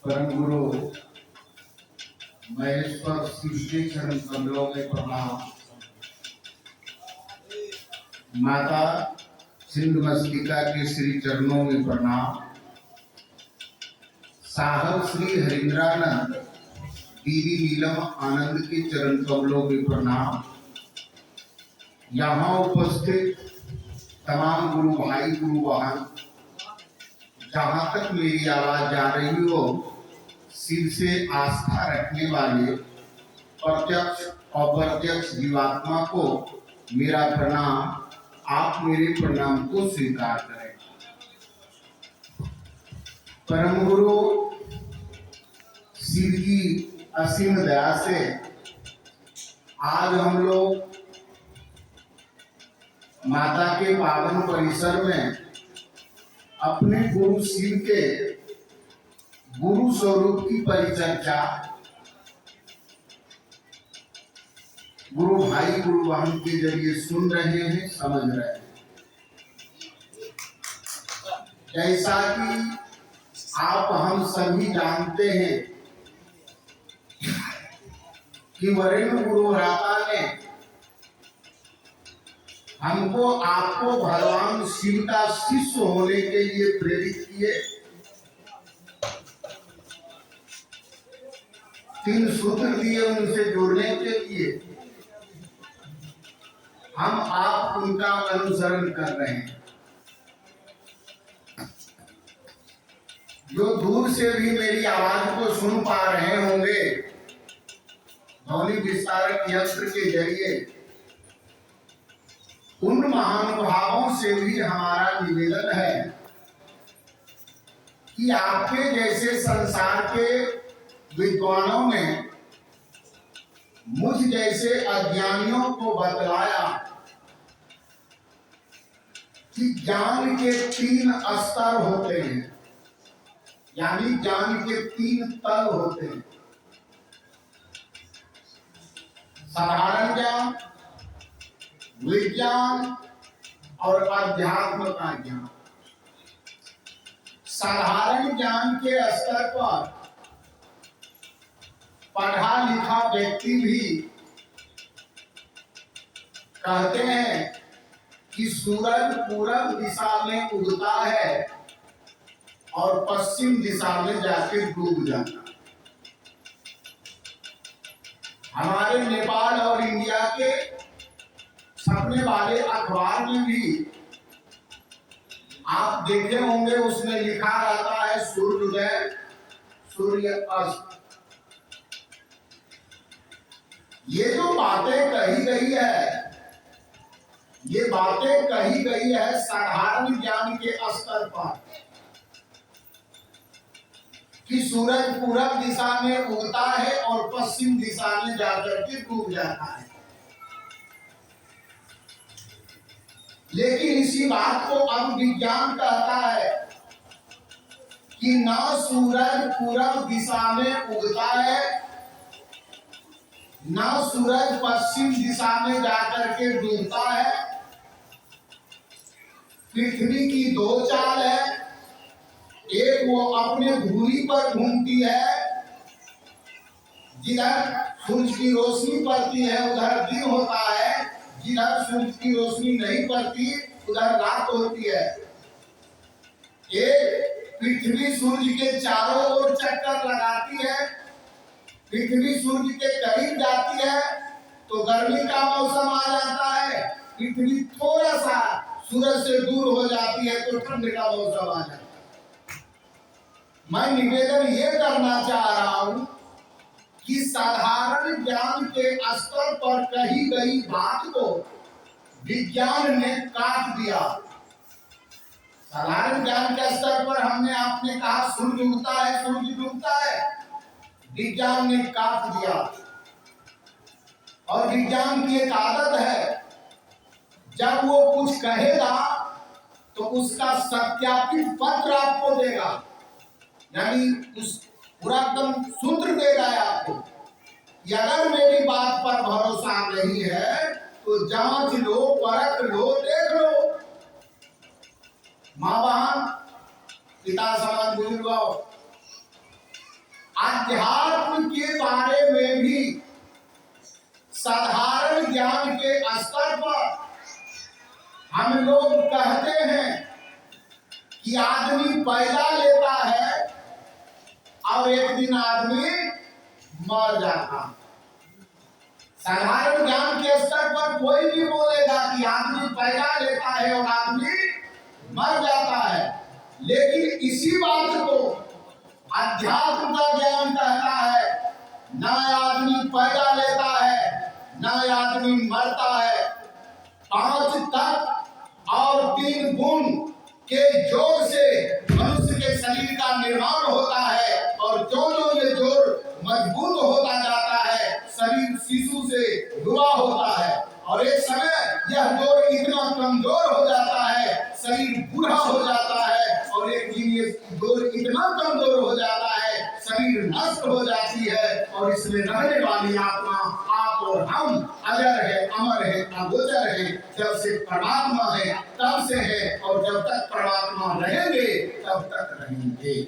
परम गुरु महेश्वर सृष्टि चरण कमलों में प्रणाम। माता छिन्नमस्तिका के श्री चरणों में प्रणाम। साहब श्री हरिंद्रानंद दीदी नीलम आनंद के चरण कमलों में प्रणाम। यहाँ उपस्थित तमाम गुरु भाई गुरु बहन, जहाँ तक मेरी आवाज जा रही हो, शिव से आस्था रखने वाले प्रत्यक्ष अप्रत्यक्ष जीवात्मा को मेरा प्रणाम। आप मेरे प्रणाम को स्वीकार करें। परम गुरु शिव की असीम दया से आज हम लोग माता के पावन परिसर में अपने गुरु शिव के गुरु स्वरूप की परिचर्चा गुरु भाई गुरु बहन के जरिए सुन रहे हैं, समझ रहे हैं। जैसा कि आप हम सभी जानते हैं कि वरेण्य गुरु राता ने हमको आपको भगवान शिव का शिष्य होने के लिए प्रेरित किए। 3 सूत्र दिए उनसे जुड़ने के लिए। हम आप उनका अनुसरण कर रहे हैं। जो दूर से भी मेरी आवाज को सुन पा रहे होंगे, ध्वनि विस्तारक यंत्र के जरिए, उन महानुभावों से भी हमारा निवेदन है कि आपके जैसे संसार के विद्वानों ने मुझ जैसे अज्ञानियों को बतलाया कि ज्ञान के 3 स्तर होते हैं, यानी ज्ञान के 3 तल होते हैं। साधारण ज्ञान, विज्ञान और अध्यात्म का ज्ञान। साधारण ज्ञान के स्तर पर पढ़ा लिखा व्यक्ति भी कहते हैं कि सूरज पूरब दिशा में उगता है और पश्चिम दिशा में जाकर डूब जाता है। हमारे नेपाल और इंडिया के छपने वाले अखबार में भी आप देखे होंगे, उसमें लिखा रहता है सूर्योदय सूर्य अस्त। ये जो बातें कही गई है, ये बातें कही गई है साधारण ज्ञान के स्तर पर कि सूरज पूरब दिशा में उगता है और पश्चिम दिशा में जाकर के डूब जाता है। लेकिन इसी बात को अब विज्ञान कहता है कि ना सूरज पूरब दिशा में उगता है, ना सूरज पश्चिम दिशा में जाकर के डूबता है। पृथ्वी की 2 चाल है। एक वो अपने धुरी पर घूमती है, जिधर सूरज की रोशनी पड़ती है उधर दिन होता है, जिधर सूरज की रोशनी नहीं पड़ती उधर रात होती है। एक पृथ्वी सूरज के चारों ओर चक्कर लगाती है। पृथ्वी सूरज के करीब जाती है तो गर्मी का मौसम आ जाता है। पृथ्वी थोड़ा सा सूरज से दूर हो जाती है तो ठंड का मौसम आ जाता है। मैं निवेदन ये करना चाह रहा हूं कि साधारण ज्ञान के स्तर पर कही गई बात को विज्ञान ने काट दिया। साधारण ज्ञान के स्तर पर हमने आपने कहा सूर्य उगता है सूर्य डूबता है, विज्ञान ने काट दिया। और विज्ञान की एक आदत है, जब वो कुछ कहेगा तो उसका सत्यापित पत्र आपको देगा, यानी उस पूरा एकदम सूत्र देगा आपको कि अगर मेरी बात पर भरोसा नहीं है तो जांच लो, परख लो, देख लो। माँ बहन, पिता समाज बुजुर्गों, अध्यात्म के बारे में भी साधारण ज्ञान के स्तर पर हम लोग कहते हैं कि आदमी पैदा लेता है और एक दिन आदमी मर जाता है। साधारण ज्ञान के स्तर पर कोई भी बोलेगा कि आदमी पैदा लेता है और आदमी मर जाता है, लेकिन इसी बात को अध्यात्म का ज्ञान कहता है, न आदमी पैदा लेता है न आदमी मरता है। 5 तत्व और 3 गुण के जोड़ से मनुष्य के शरीर का निर्माण होता है, और जो ये जोड़ मजबूत होता जाता है, शरीर शिशु से युवा होता है, और एक समय यह जोड़ इतना कमजोर हो जाता है, शरीर बूढ़ा हो जाता है, और एक दिन ये जोड़ इतना कमजोर हो जाता है, शरीर नष्ट हो जाती है, और इसमें रहने वाली आत्मा आप और हम अजर है, अमर है, अगोचर है। जब से परमात्मा है तब से है, और जब तक परमात्मा रहेंगे तब तक रहेंगे।